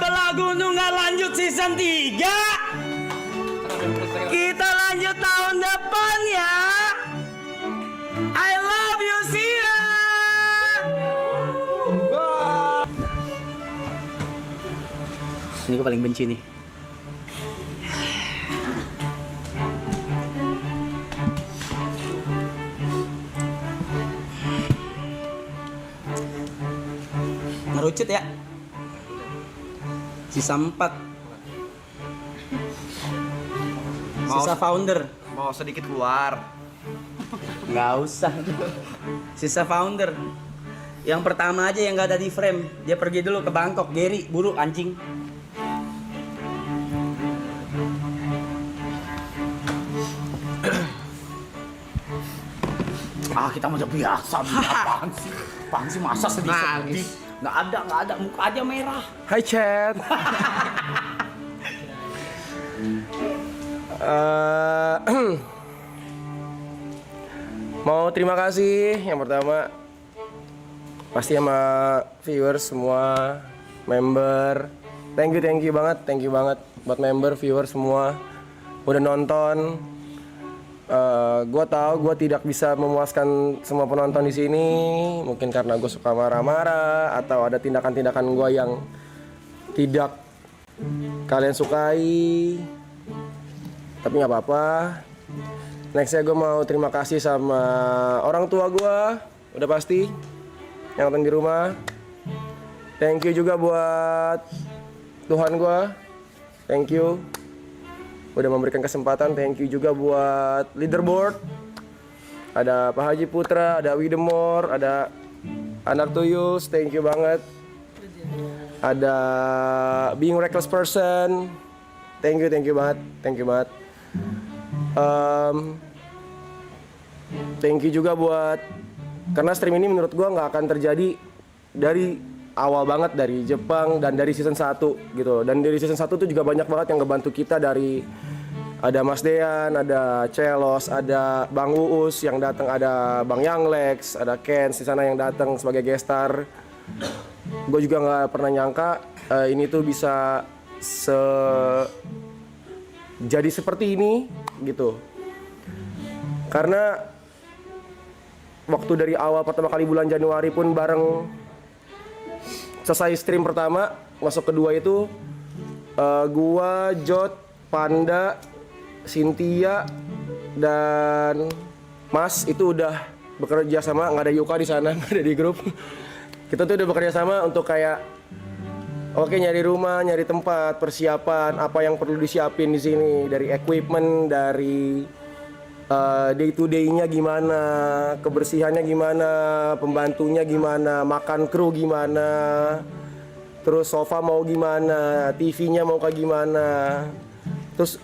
belah gunung nggak lanjut season 3. Kita lanjut tahun depan ya. I love you, Sia. Ini gue paling benci nih. Ngerucut ya. Sisa 4. Sisa founder. Mau sedikit keluar. Nggak usah. Sisa founder. Yang pertama aja yang nggak ada di frame. Dia pergi dulu ke Bangkok. Gary, buru anjing. Kita mau biasa. Apaan sih masa sedih. Nggak ada. Muka aja merah. Hai chat. Mau terima kasih yang pertama pasti sama viewers semua, member. Thank you banget buat member, viewers semua udah nonton. Gue tahu gue tidak bisa memuaskan semua penonton di sini, mungkin karena gue suka marah-marah atau ada tindakan-tindakan gue yang tidak kalian sukai. Tapi nggak apa-apa. Nextnya gue mau terima kasih sama orang tua gue, udah pasti yang nonton di rumah. Thank you juga buat Tuhan gue, thank you udah memberikan kesempatan. Thank you juga buat leaderboard. Ada Pak Haji Putra, ada Widemore, ada Anak Tuyus, thank you banget. Ada Being Reckless Person, thank you banget. Thank you juga buat, karena stream ini menurut gua nggak akan terjadi dari awal banget, dari Jepang dan dari season 1 gitu. Dan dari season 1 tuh juga banyak banget yang ngebantu kita, dari ada Mas Dean, ada Celos, ada Bang Uus yang datang, ada Bang Young Lex, ada Kens di sana yang datang sebagai guest star. Gue juga nggak pernah nyangka ini tuh bisa jadi seperti ini gitu. Karena waktu dari awal pertama kali bulan Januari pun bareng selesai stream pertama, masuk kedua itu gua, Jot, Panda, Cynthia, dan Mas itu udah bekerja sama. Nggak ada Yuka di sana, nggak ada di grup. Kita tuh udah bekerja sama untuk kayak oke, nyari rumah, nyari tempat, persiapan apa yang perlu disiapin di sini, dari equipment, dari day to day-nya gimana, kebersihannya gimana, pembantunya gimana, makan kru gimana, terus sofa mau gimana, TV-nya mau kayak gimana. Terus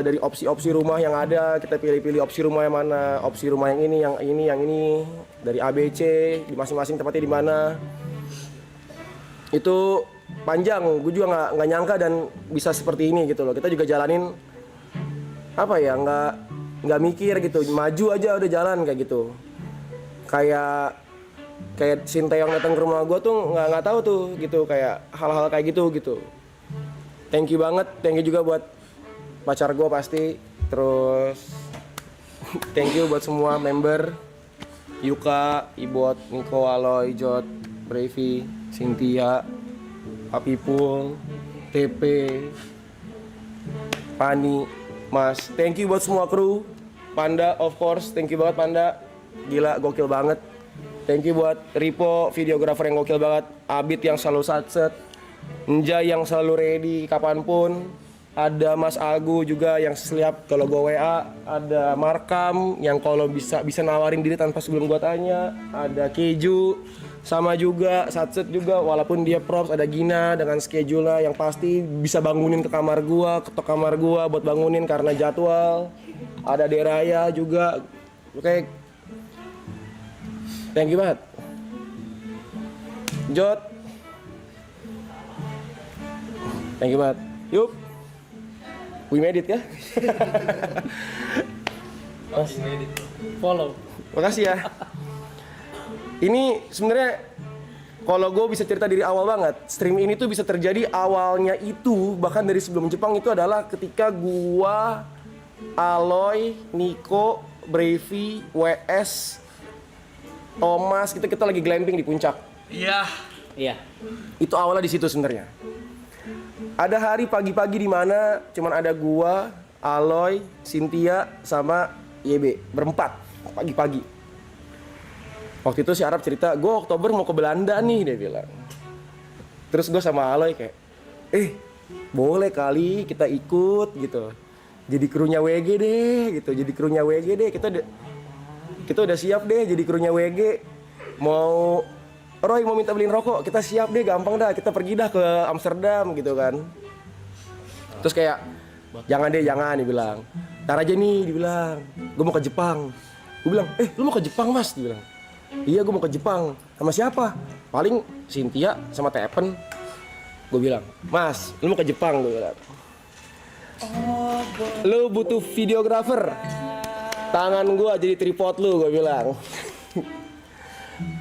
dari opsi-opsi rumah yang ada, kita pilih-pilih opsi rumah yang mana, opsi rumah yang ini, dari ABC, di masing-masing tempatnya di mana. Itu panjang, gue juga nggak nyangka dan bisa seperti ini gitu loh. Kita juga jalanin apa ya, nggak mikir gitu, maju aja udah jalan kayak gitu. Kayak Sinteyong datang ke rumah gue tuh nggak tahu tuh gitu, kayak hal-hal kayak gitu. Thank you banget, thank you juga buat pacar gue pasti. Terus thank you buat semua member, Yuka, Ibot, Niko, Aloy, Jot, Brevi, Cynthia, Papipul, TP, Pani, Mas. Thank you buat semua kru. Panda, of course, thank you banget Panda. Gila, gokil banget. Thank you buat Ripo, videografer yang gokil banget. Abid yang selalu satset. Njay yang selalu ready kapanpun. Ada Mas Agu juga yang setiap kalau gue WA. Ada Markam yang kalau bisa nawarin diri tanpa sebelum gue tanya. Ada Keju sama juga, Satset juga, walaupun dia props. Ada Gina dengan schedule yang pasti bisa bangunin ke kamar gua, ketok kamar gua buat bangunin karena jadwal. Ada Deraya juga. Oke. Thank you banget. Jot. Thank you banget. Yuk. We made it ya. Follow. Makasih ya. Ini sebenarnya kalau gue bisa cerita dari awal banget, stream ini tuh bisa terjadi awalnya itu bahkan dari sebelum Jepang itu adalah ketika gua, Aloy, Niko, Brevi, WS, Thomas, kita lagi glamping di puncak. Iya. Iya. Itu awalnya di situ sebenarnya. Ada hari pagi-pagi di mana cuman ada gua, Aloy, Cynthia sama YB berempat pagi-pagi. Waktu itu si Arab cerita, gue Oktober mau ke Belanda nih, dia bilang. Terus gue sama Aloy kayak, boleh kali kita ikut gitu. Jadi krunya WG deh gitu, jadi krunya WG deh. Kita udah siap deh jadi krunya WG. Roy mau minta beliin rokok, kita siap deh, gampang dah. Kita pergi dah ke Amsterdam gitu kan. Terus kayak, jangan dibilang. Ntar aja nih, dibilang. Gue mau ke Jepang. Gue bilang, lu mau ke Jepang mas? Dibilang. Iya gue mau ke Jepang. Sama siapa? Paling Cynthia sama Tepen. Gue bilang, mas lu mau ke Jepang? Gue bilang, lu butuh videografer. Tangan gue jadi tripod lu, gue bilang.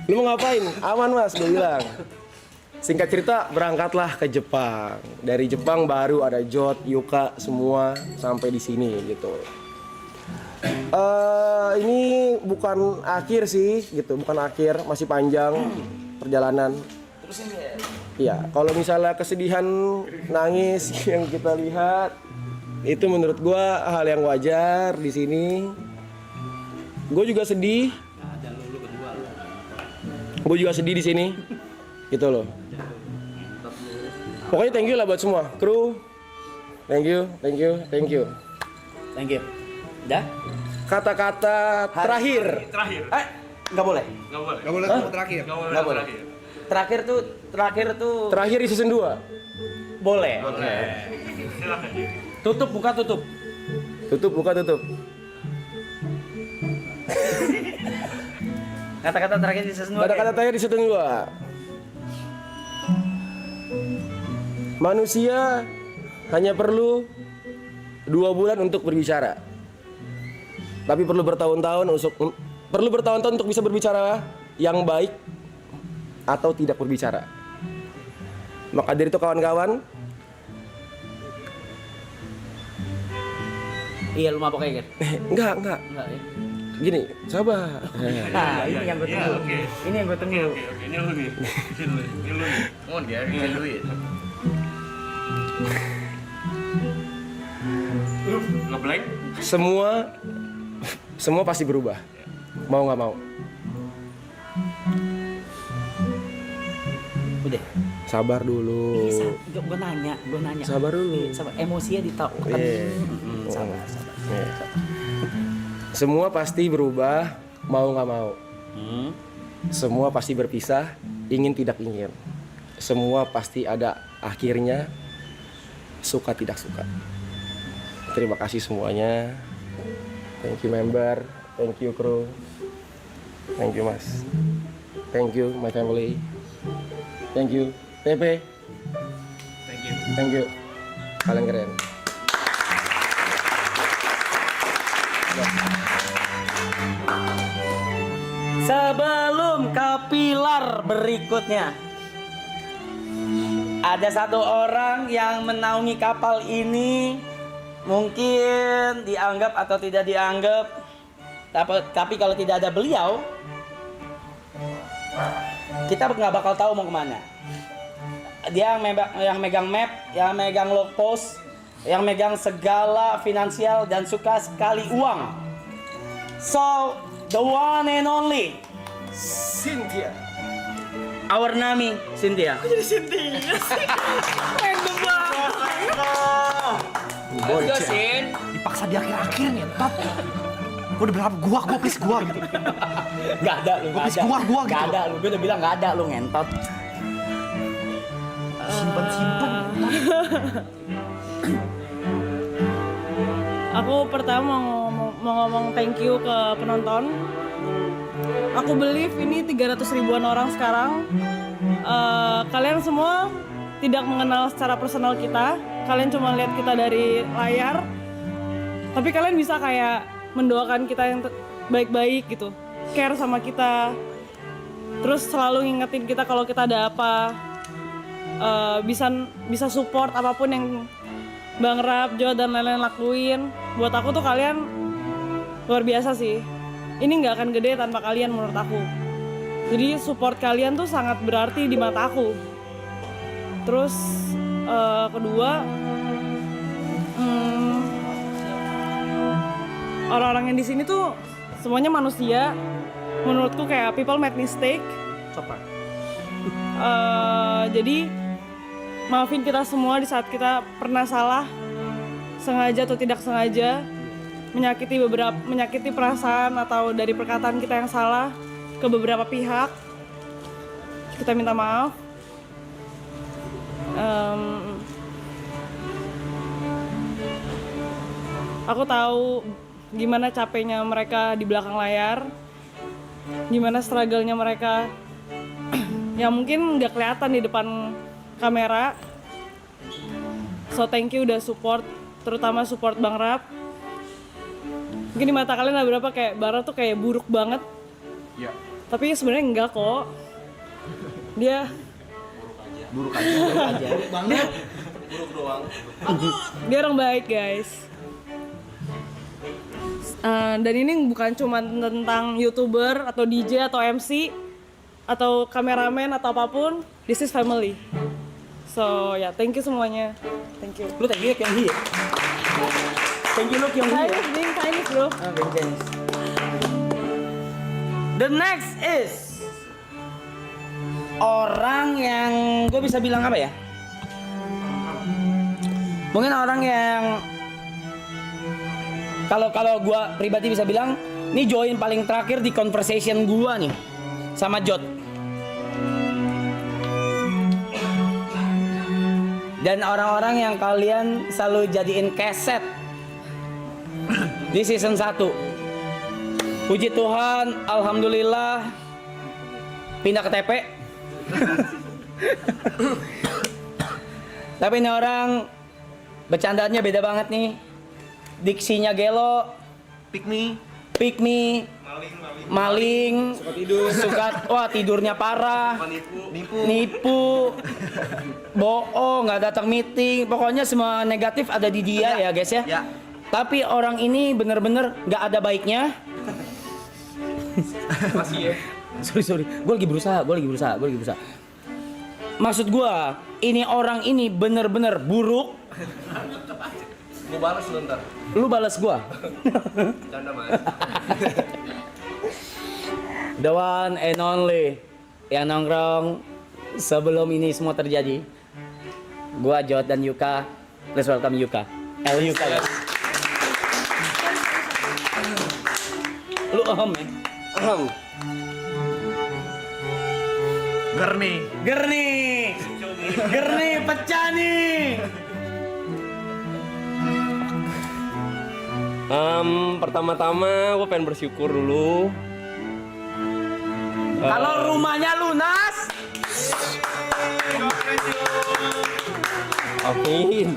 Lu mau ngapain? Aman mas, gue bilang. Singkat cerita berangkatlah ke Jepang. Dari Jepang baru ada Jot, Yuka semua sampai di sini gitu. Ini bukan akhir sih gitu, bukan akhir, masih panjang perjalanan. Terusin deh. Iya, kalau misalnya kesedihan, nangis yang kita lihat itu menurut gua hal yang wajar di sini. Gue juga sedih. Gue juga sedih di sini. Gitu loh. Pokoknya thank you lah buat semua kru. Thank you. Thank you. Udah? Kata-kata terakhir. Nggak boleh. Gak boleh kamu terakhir. Nggak boleh. Terakhir tuh Terakhir di season 2. boleh. Tutup buka tutup. Tutup buka tutup. Kata-kata terakhir di season 2. Kata-kata terakhir di season 2. Manusia hanya perlu 2 bulan untuk berbicara. Tapi perlu bertahun-tahun untuk bisa berbicara yang baik atau tidak berbicara. Maka dari itu kawan-kawan, Iya lu mabok kayak gitu. enggak. Enggak ya. Gini, sabar. Nah, ini yang gue tunggu. Ini yang gue tunggu. Ini lu nih. Come on Gary, you can do it. Ngeblank? Semua pasti berubah. Mau nggak mau. Udah. Sabar dulu. Gue nanya. Sabar dulu. Sabar, emosinya ditahu. Sabar. Semua pasti berubah, mau nggak mau. Semua pasti berpisah, ingin tidak ingin. Semua pasti ada akhirnya, suka tidak suka. Terima kasih semuanya. Thank you member, thank you crew, thank you mas, thank you my family, thank you TP, thank you, kalian keren. Sebelum ke pilar berikutnya, ada satu orang yang menaungi kapal ini. Mungkin dianggap atau tidak dianggap, tapi kalau tidak ada beliau, kita nggak bakal tahu mau kemana. Dia yang megang map, yang megang log post, yang megang segala finansial dan suka sekali uang. So, the one and only Cynthia. Our Nami, Cynthia. Jadi Cynthia sih. Random banget. Let's go, Sin. Dipaksa di akhir-akhir nih, Tot. Gue udah berharap gua please gua gitu. Gak ada lu, gak ada. Gua gitu. Gak ada lu, gue udah bilang gak ada lu ngentot. Simpen. Aku pertama mau ngomong thank you ke penonton. Aku believe ini 300 ribuan orang sekarang. Kalian semua tidak mengenal secara personal kita. Kalian cuma lihat kita dari layar. Tapi kalian bisa kayak mendoakan kita yang baik-baik gitu. Care sama kita. Terus selalu ngingetin kita kalau kita ada apa, bisa support apapun yang Bang Rap, Jo dan lain-lain lakuin. Buat aku tuh kalian luar biasa sih. Ini nggak akan gede tanpa kalian menurut aku. Jadi support kalian tuh sangat berarti di mata aku. Terus kedua, orang-orang yang di sini tuh semuanya manusia. Menurutku kayak people make mistake. Jadi maafin kita semua di saat kita pernah salah, sengaja atau tidak sengaja, menyakiti perasaan atau dari perkataan kita yang salah ke beberapa pihak. Kita minta maaf. Aku tahu gimana capeknya mereka di belakang layar, gimana struggle-nya mereka yang mungkin nggak kelihatan di depan kamera. So thank you udah support, terutama support Bang Rap. Mungkin di mata kalian ada berapa kayak Bang Rap tuh kayak buruk banget. Iya. Tapi sebenarnya enggak kok. Dia Buruk aja. Dia orang baik, guys. Dan ini bukan cuma tentang YouTuber atau DJ atau MC atau kameramen atau apapun. This is family. So ya, thank you semuanya. Thank you. Lu thank you Kyung Hee ya? Thank you lu Kyung Hee ya? Chinese, being Chinese bro. Being Chinese. The next is orang yang gue bisa bilang apa ya? Mungkin orang yang kalau gue pribadi bisa bilang, ini join paling terakhir di conversation gue nih sama Jot. Dan orang-orang yang kalian selalu jadiin keset di season 1. Puji Tuhan, alhamdulillah pindah ke TP. Tapi ini orang bercandaannya beda banget nih. Diksinya gelo, pick me, maling, suka tidurnya parah, nipu, bohong, nggak datang meeting, pokoknya semua negatif ada di dia ya guys ya. Tapi orang ini bener-bener nggak ada baiknya. Masih ya. Sorry, gue lagi berusaha. Maksud gue, ini orang ini bener-bener buruk. Gue balas lu ntar. Lu balas gue. Canda mas. The one and only yang nongkrong sebelum ini semua terjadi. Gua Jot dan Yuka. Please welcome Yuka. Yuka guys. Lu ya? Gerni pecah nih. Pertama-tama gue pengen bersyukur dulu. Kalau rumahnya lunas. Amin.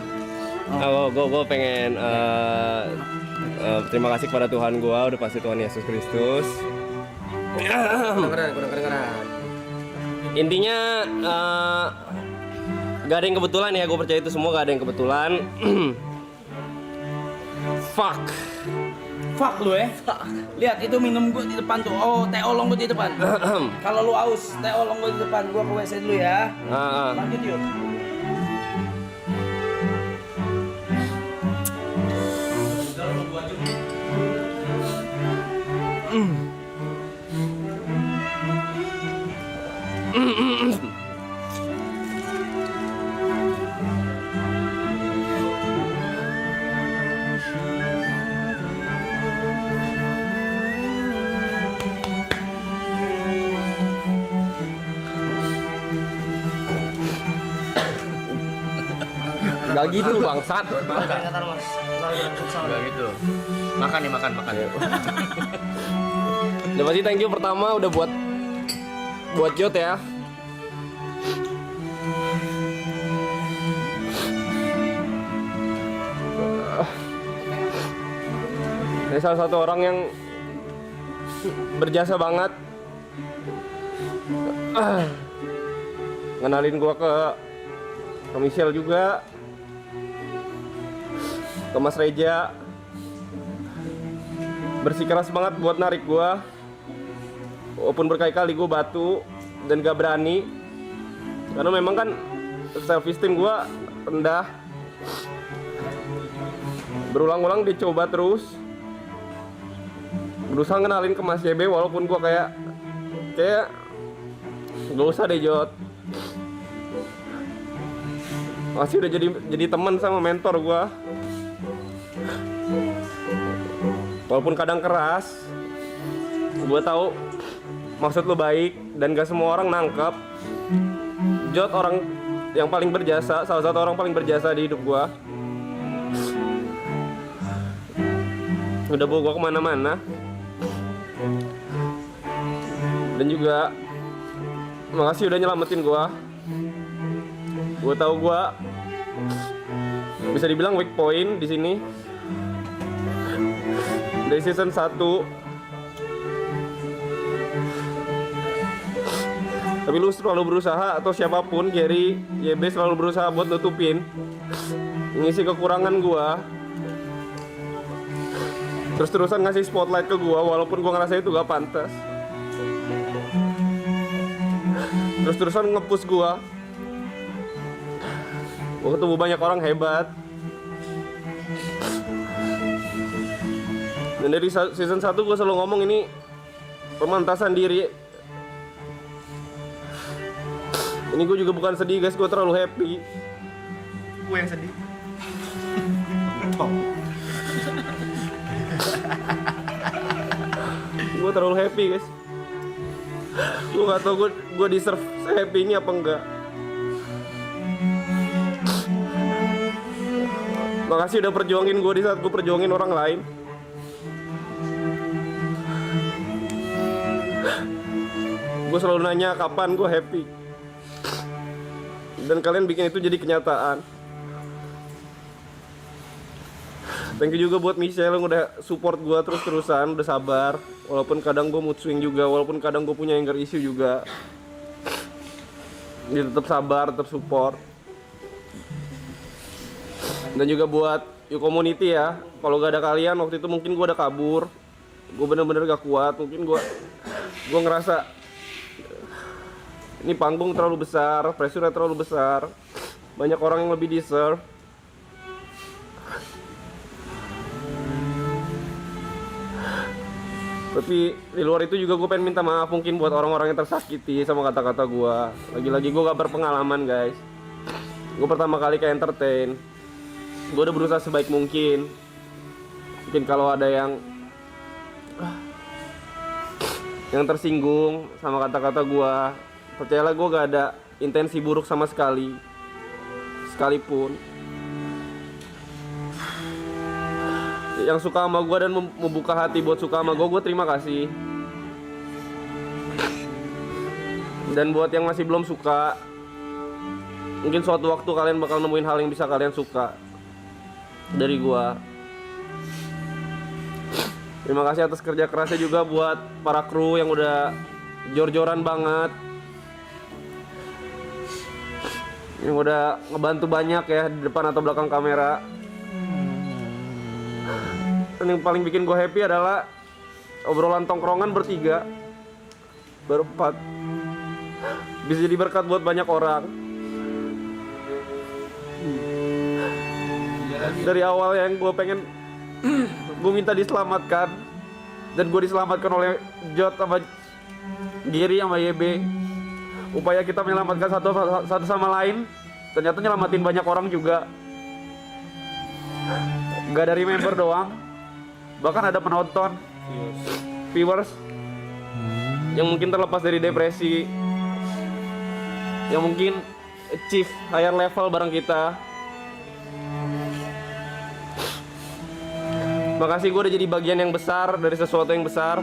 Gue pengen terima kasih kepada Tuhan gue, udah pasti Tuhan Yesus Kristus. Intinya gak ada yang kebetulan ya, gue percaya itu semua gak ada yang kebetulan. Fuck lu ya. Lihat itu minum gue di depan tuh. Oh, teh olong gue di depan. Kalau lu aus, teh olong gue di depan. Gue ke WC dulu ya. Lanjut yuk. Gak gitu bangsat. Enggak gitu. Makan nih, makan. Udah pasti thank you pertama udah buat Jot ya. Dia salah satu orang yang berjasa banget Ngenalin gua ke Michelle juga, ke Mas Reja. Bersikeras banget buat narik gua, walaupun berkali-kali gua batu dan gak berani, karena memang kan self esteem gua rendah. Berulang-ulang dicoba terus, berusaha ngenalin ke Mas YB, walaupun gua kayak gak usah deh Jot. Masih udah jadi teman sama mentor gua. Walaupun kadang keras, gua tahu maksud lu baik dan gak semua orang nangkep. Jot orang yang paling berjasa, salah satu orang paling berjasa di hidup gua. Udah bawa gua kemana-mana. Dan juga makasih udah nyelamatin gua. Gua tahu gua bisa dibilang weak point di sini. Dari season 1. Tapi lu selalu berusaha, atau siapapun, Gary, YB selalu berusaha buat nutupin, ngisi kekurangan gua. Terus-terusan ngasih spotlight ke gua, walaupun gua ngerasa itu gak pantas. Terus-terusan nge-push gua. Gua ketemu banyak orang hebat. Dan dari season 1 gua selalu ngomong ini pemantasan diri. Ini gue juga bukan sedih guys, gue terlalu happy. Gue yang sedih. Gue terlalu happy guys. Gue gak tau gue deserve happy ini apa enggak. Makasih udah perjuangin gue di saat gue perjuangin orang lain. Gue selalu nanya kapan gue happy, dan kalian bikin itu jadi kenyataan. Thank you juga buat Michelle yang udah support gue terus-terusan, udah sabar. Walaupun kadang gue mood swing juga, walaupun kadang gue punya anger issue juga, dia tetap sabar, tetap support. Dan juga buat You Community ya, kalau gak ada kalian waktu itu mungkin gue udah kabur. Gue bener-bener gak kuat, mungkin gue ngerasa ini panggung terlalu besar, pressure terlalu besar, banyak orang yang lebih deserve. Tapi di luar itu juga gue pengen minta maaf mungkin buat orang-orang yang tersakiti sama kata-kata gue. Lagi-lagi gue gak berpengalaman guys. Gue pertama kali ke entertain. Gue udah berusaha sebaik mungkin. Mungkin kalau ada yang tersinggung sama kata-kata gue, percayalah gue gak ada intensi buruk sama sekali, sekalipun. Yang suka sama gue dan membuka hati buat suka sama gue terima kasih. Dan buat yang masih belum suka, mungkin suatu waktu kalian bakal nemuin hal yang bisa kalian suka dari gue. Terima kasih atas kerja kerasnya juga buat para kru yang udah jor-joran banget, yang udah ngebantu banyak ya di depan atau belakang kamera. Dan yang paling bikin gue happy adalah obrolan tongkrongan bertiga, berempat, bisa jadi berkat buat banyak orang. Dari awal yang gue pengen, gue minta diselamatkan, dan gue diselamatkan oleh Jot sama Giri sama YB. Upaya kita menyelamatkan satu sama lain, ternyata nyelamatin banyak orang juga. Gak dari member doang, bahkan ada penonton, viewers yang mungkin terlepas dari depresi, yang mungkin achieve higher level bareng kita. Makasih, gue udah jadi bagian yang besar dari sesuatu yang besar.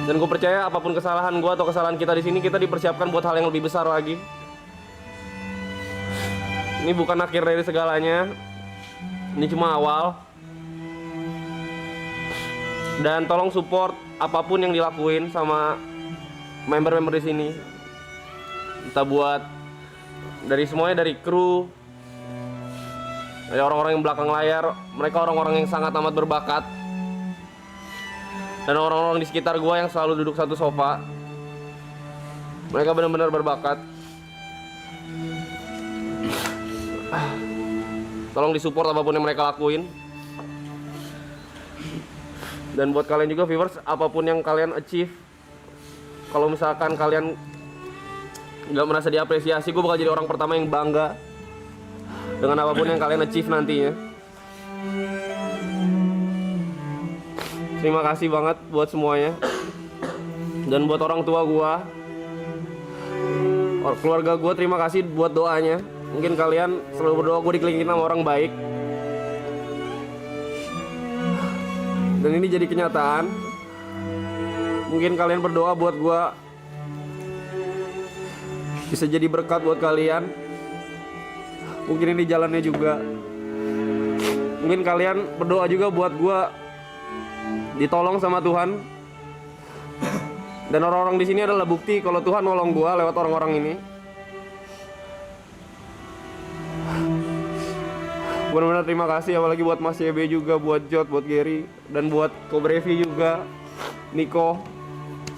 Dan gue percaya apapun kesalahan gue atau kesalahan kita di sini, kita dipersiapkan buat hal yang lebih besar lagi. Ini bukan akhir dari segalanya, ini cuma awal. Dan tolong support apapun yang dilakuin sama member-member di sini. Kita buat dari semuanya, dari kru, dari orang-orang yang belakang layar, mereka orang-orang yang sangat amat berbakat. Dan orang-orang di sekitar gua yang selalu duduk satu sofa, mereka benar-benar berbakat. Tolong disupport apapun yang mereka lakuin. Dan buat kalian juga viewers, apapun yang kalian achieve, kalau misalkan kalian nggak merasa diapresiasi, gue bakal jadi orang pertama yang bangga dengan apapun yang kalian achieve nantinya. Terima kasih banget buat semuanya. Dan buat orang tua gue, keluarga gue, terima kasih buat doanya. Mungkin kalian selalu berdoa gue dikelilingin sama orang baik. Dan ini jadi kenyataan. Mungkin kalian berdoa buat gua bisa jadi berkat buat kalian. Mungkin ini jalannya juga. Mungkin kalian berdoa juga buat gua ditolong sama Tuhan. Dan orang-orang di sini adalah bukti kalau Tuhan nolong gua lewat orang-orang ini. Benar-benar terima kasih, apalagi buat Mas YB juga, buat Jot, buat Gary, dan buat Kobrevi juga, Niko.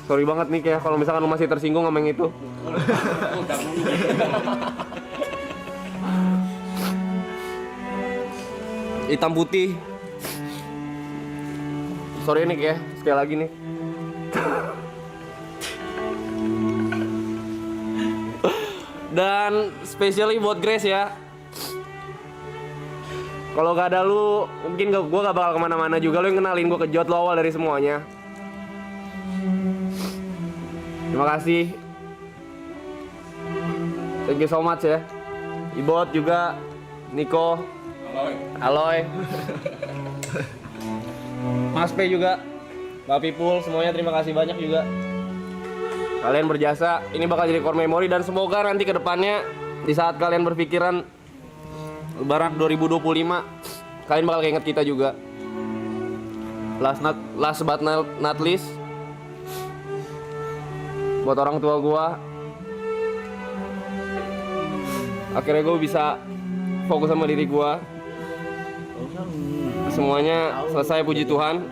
Sorry banget nih ya kalau misalkan lu masih tersinggung sama yang itu. Hitam putih. Sorry nih ya, sekali lagi nih. Dan especially buat Grace ya. Kalau gak ada lu, mungkin gue gak bakal kemana-mana juga. Lu yang kenalin gue ke Jot, lu awal dari semuanya. Terima kasih. Thank you so much ya. Ibot juga, Niko, Aloy, Mas P juga, Mbak Pipul, semuanya terima kasih banyak juga. Kalian berjasa, ini bakal jadi core memory. Dan semoga nanti ke depannya, di saat kalian berpikiran Lebaran 2025, kalian bakal inget kita juga. Last but not least, buat orang tua gua, akhirnya gua bisa fokus sama diri gua. Semuanya selesai, puji Tuhan.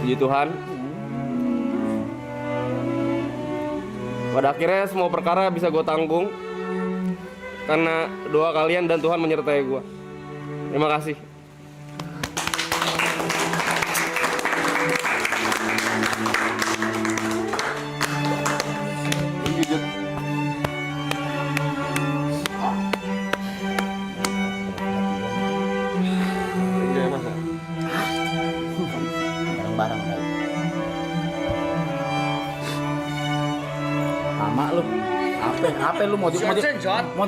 Puji Tuhan. Pada akhirnya semua perkara bisa gue tanggung karena doa kalian dan Tuhan menyertai gue. Terima kasih. Bareng-bareng. Lama lu. Apa lu mau di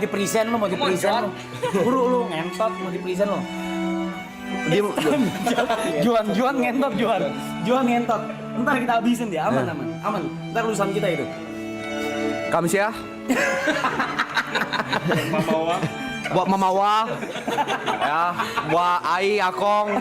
present lu, Buru lu ngentot mau di present lu. Juan ngentot. Ntar kita habisin dia, aman. Ntar lulusan kita itu. Kamsia. Buat Mamawa. Ya, buat Ai Akong.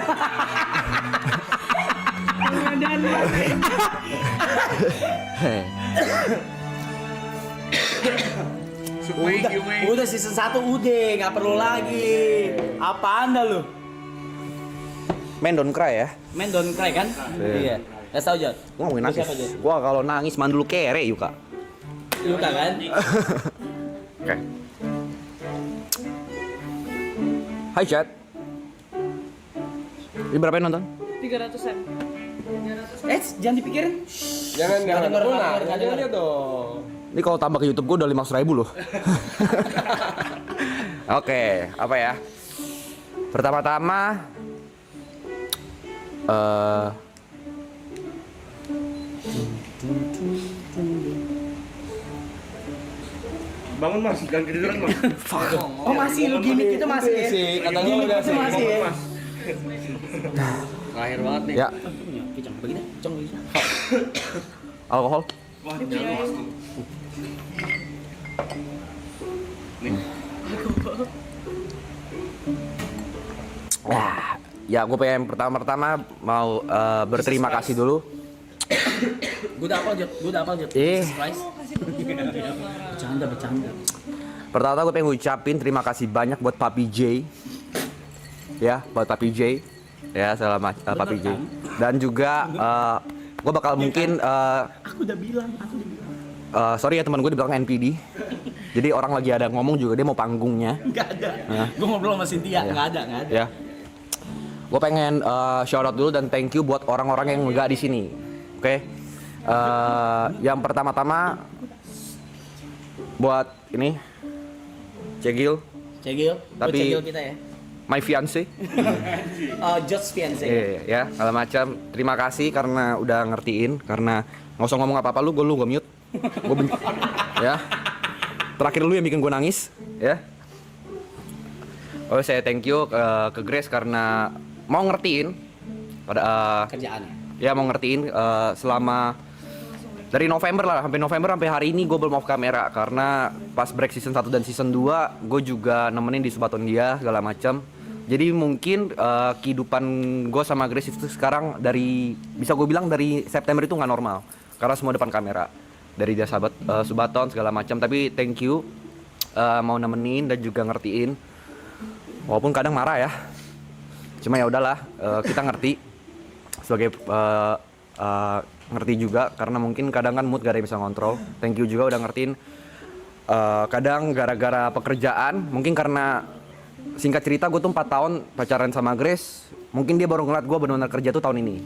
Udah season 1 udah, nggak perlu lagi. Apa anda lu? Men don't cry ya. Men don't cry kan? Iya. Gak tau Jod. Gua ngomongin Lu nangis. siapa, Jod? Gua kalau nangis mandul kere Yuka. Yuka kan? Oke. Hai chat. Ini berapa yang nonton? 300-an. Jangan dipikirin. Jangan Nggak denger. lihat dong. Ini kalau tambah ke YouTube gue udah 500.000 loh. Oke, apa ya? Pertama-tama Bangun mas, jangan ketiduran mas. Oh masih lu gimmick itu masih ya? Gimmick itu masih ya? Lahir banget nih. ya Cong begini, cong begini. alkohol. ya gue pengen pertama-tama mau berterima kasih dulu. Gue udah apal Jod. Eh. Surprise. Bercanda. Pertama gue pengen ngucapin terima kasih banyak buat Papi J. Ya, buat Papi J. Ya, selamat Papi J. Dan juga gue bakal mungkin Aku udah bilang. sorry ya teman gue di belakang NPD. Jadi orang lagi ada ngomong juga dia mau panggungnya. Enggak ada. Gue ngobrol sama Cynthia, enggak ada. Ya. Gue pengen shout out dulu dan thank you buat orang-orang yang nggak di sini. Oke. Yang pertama-tama buat ini Cegil, Cegil Tapi- kita ya. my fiance. Just fiance. Ya, segala macam. Terima kasih karena udah ngertiin. Karena nggak usah ngomong apa-apa lu gue mute. Gue benci. Ya. Terakhir lu yang bikin gue nangis. Ya. Oh, saya thank you ke Grace karena mau ngertiin pada Kerjaannya. ya mau ngertiin selama dari November lah sampai hari ini gue belum off kamera karena pas break season 1 dan season 2 gue juga nemenin di Subaton dia segala macam. Jadi mungkin kehidupan gue sama Grace itu sekarang dari bisa gue bilang dari September itu nggak normal karena semua depan kamera dari dia sahabat Subaton segala macam. Tapi thank you mau nemenin dan juga ngertiin walaupun kadang marah ya. Cuma ya udahlah kita ngerti sebagai ngerti juga karena mungkin kadang kan mood gak ada yang bisa ngontrol. Thank you juga udah ngertiin. Kadang gara-gara pekerjaan, mungkin karena singkat cerita gue tuh 4 tahun pacaran sama Grace. Mungkin dia baru ngeliat gue benar-benar kerja tuh tahun ini,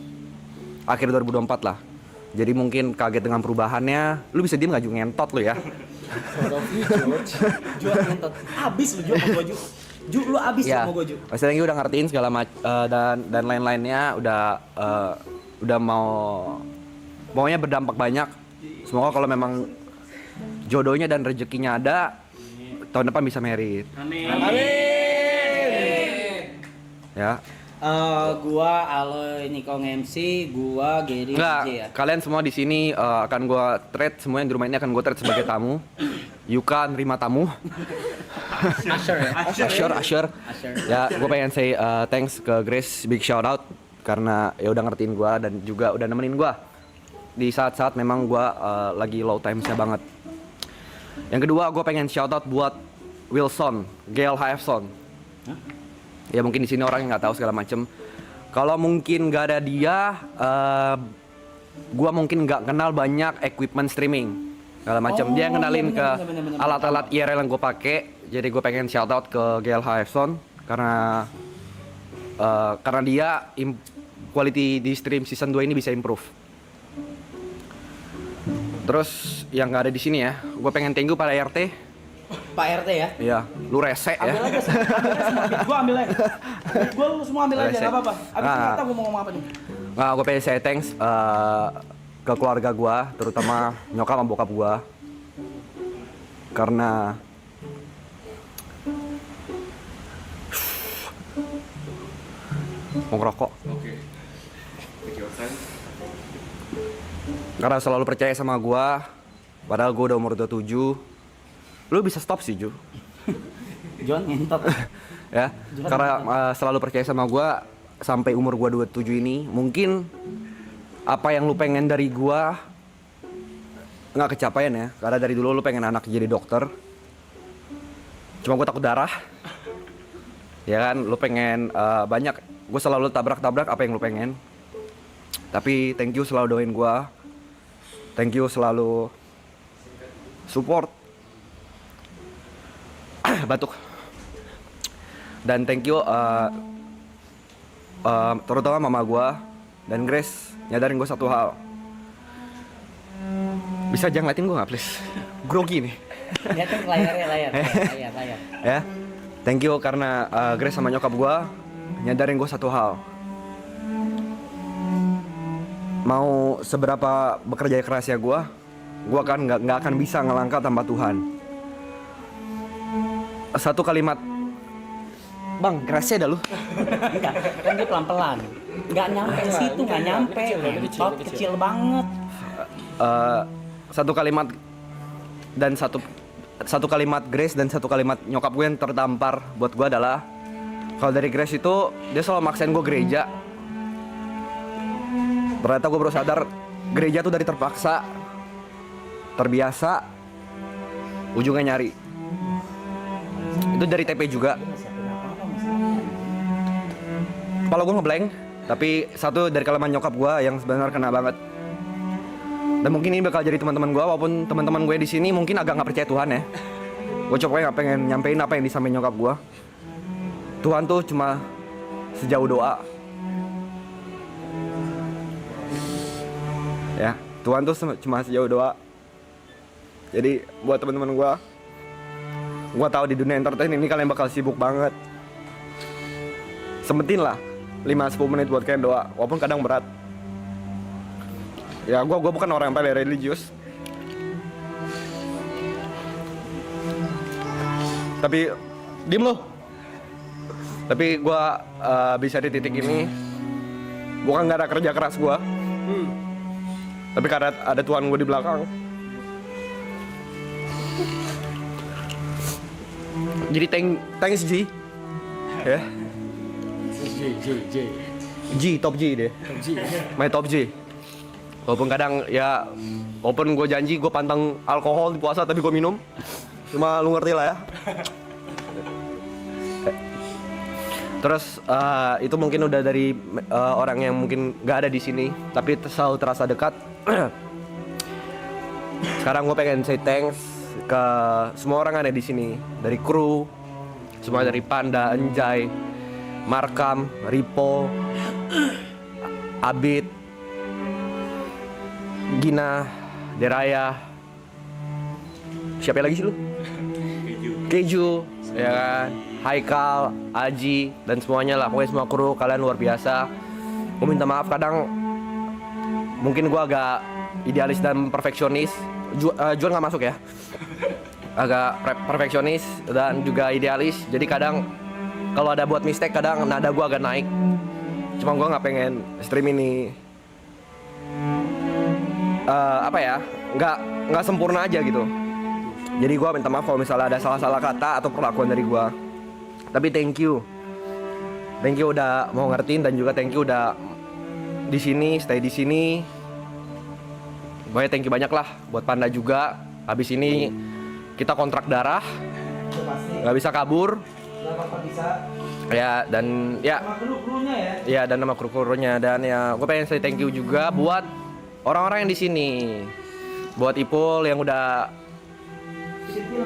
akhir 2024 lah. Jadi mungkin kaget dengan perubahannya. Lu bisa diem gak Ju, ngentot lu ya. Jual ngentot. Abis lu Ju sama gua Ju. Ju lu abis Ya, sama gua Ju. Mas Tenggi udah ngertiin segala dan lain-lainnya udah maunya berdampak banyak. Semoga kalau memang jodohnya dan rezekinya ada tahun depan bisa merit. Amin. Ya. Gua Aloy Nikong MC, gua Gary Enggak, DJ ya. kalian semua di sini akan gua trade, semua yang di rumah ini akan gua trade sebagai tamu. Yuka nerima tamu. Asher ya. Asher. Ya, gue pengen say thanks ke Grace, big shout out karena ya udah ngertiin gue dan juga udah nemenin gue di saat-saat memang gue lagi low timesnya banget. Yang kedua, gue pengen shout out buat Wilson, Gail Hafson. Ya mungkin di sini orang yang nggak tahu segala macem. Kalau mungkin nggak ada dia, gue mungkin nggak kenal banyak equipment streaming segala macam. Dia yang kenalin ke alat-alat IRL yang gue pakai. Jadi gue pengen shout out ke Gail Hafson karena dia quality di stream season 2 ini bisa improve. Terus yang nggak ada di sini ya, gue pengen thank you pada RT. Pak RT ya. Iya, lu rese ya. Ambil aja semua. Gua ambil aja. Gua lu semua ambil aja, Rese. enggak apa-apa. Abis Nah. kata gua mau ngomong apa nih. Nah, gue pengen say thanks ke keluarga gue, terutama nyokap sama bokap gue, karena mau ngerokok. Karena selalu percaya sama gue, padahal gue udah umur 27. Lu bisa stop sih, Ju. John ngentot. Ya, karena selalu percaya sama gue sampai umur gue 27 ini. Mungkin apa yang lu pengen dari gue nggak kecapean ya, karena dari dulu lu pengen anak jadi dokter. Cuma gue takut darah. Ya kan, lu pengen banyak. Gue selalu tabrak-tabrak apa yang lu pengen. Tapi thank you selalu doain gue. Thank you selalu support. Batuk. Dan thank you terutama mama gue dan Grace nyadarin gue satu hal. Bisa jangan ngeliatin gue nggak please? Grogi nih. Lihat kan layar. Ya, thank you karena Grace sama nyokap gue nyadarin gue satu hal. Mau seberapa bekerja keras ya gue kan nggak akan bisa ngelangkah tanpa Tuhan. Satu kalimat, bang, kerasnya dah lu. Enggak, kan dia pelan-pelan. Enggak nyampe situ, enggak nyampe. Ngentot kecil banget. Satu kalimat dan satu kalimat Grace dan satu kalimat nyokap gue yang terdampar buat gue adalah Kalau dari Grace itu dia selalu maksain gue gereja. Ternyata gue baru sadar gereja tuh dari terpaksa, terbiasa, ujungnya nyari. Itu dari TP juga. Kepala gue ngeblank, tapi satu dari kalimat nyokap gue yang sebenarnya kena banget. Dan mungkin ini bakal jadi teman-teman gue, walaupun teman-teman gue di sini mungkin agak nggak percaya Tuhan ya. Gue coba nggak pengen nyampein apa yang disampaikan nyokap gue. Tuhan tuh cuma sejauh doa. Ya, Tuhan tuh cuma sejauh doa. Jadi buat teman-teman gue tahu di dunia entertain ini kalian bakal sibuk banget. Sempetin lah 5-10 menit buat kalian doa, walaupun kadang berat. Ya, gue bukan orang yang paling religius. Tapi diem lo. Tapi gue bisa di titik ini bukan karena kerja keras gue, tapi karena ada Tuhan gue di belakang. Jadi thanks G, ya. G, top G deh. My top G. Walaupun kadang ya, walaupun gue janji gue pantang alkohol di puasa tapi gue minum. Cuma lu ngerti lah ya. Terus itu mungkin udah dari orang yang mungkin gak ada di sini, tapi selalu terasa dekat. Sekarang gue pengen say thanks ke semua orang yang ada di sini, dari kru, semua dari Panda, Enjay, Markam, Ripo, Abid, Gina, Deraya, siapa lagi sih lu? Keju, ya kan? Haikal, Aji, dan semuanya lah, pokoknya semua kru, kalian luar biasa. Gue minta maaf kadang mungkin gue agak idealis dan perfeksionis. Juan nggak masuk ya, agak perfeksionis dan juga idealis. Jadi kadang kalau ada buat mistake kadang nada gue agak naik. Cuma gue nggak pengen stream ini apa ya, nggak sempurna aja gitu. Jadi gue minta maaf kalau misalnya ada salah-salah kata atau perlakuan dari gue. Tapi thank you udah mau ngertiin, dan juga thank you udah di sini, stay di sini. Pokoknya thank you banyak lah buat Panda juga. Habis ini kita kontrak darah, nggak bisa kabur. Ya, dan ya, ya, dan nama kru-krunya. Dan ya, gue pengen say thank you juga buat orang-orang yang di sini, buat Ipul yang udah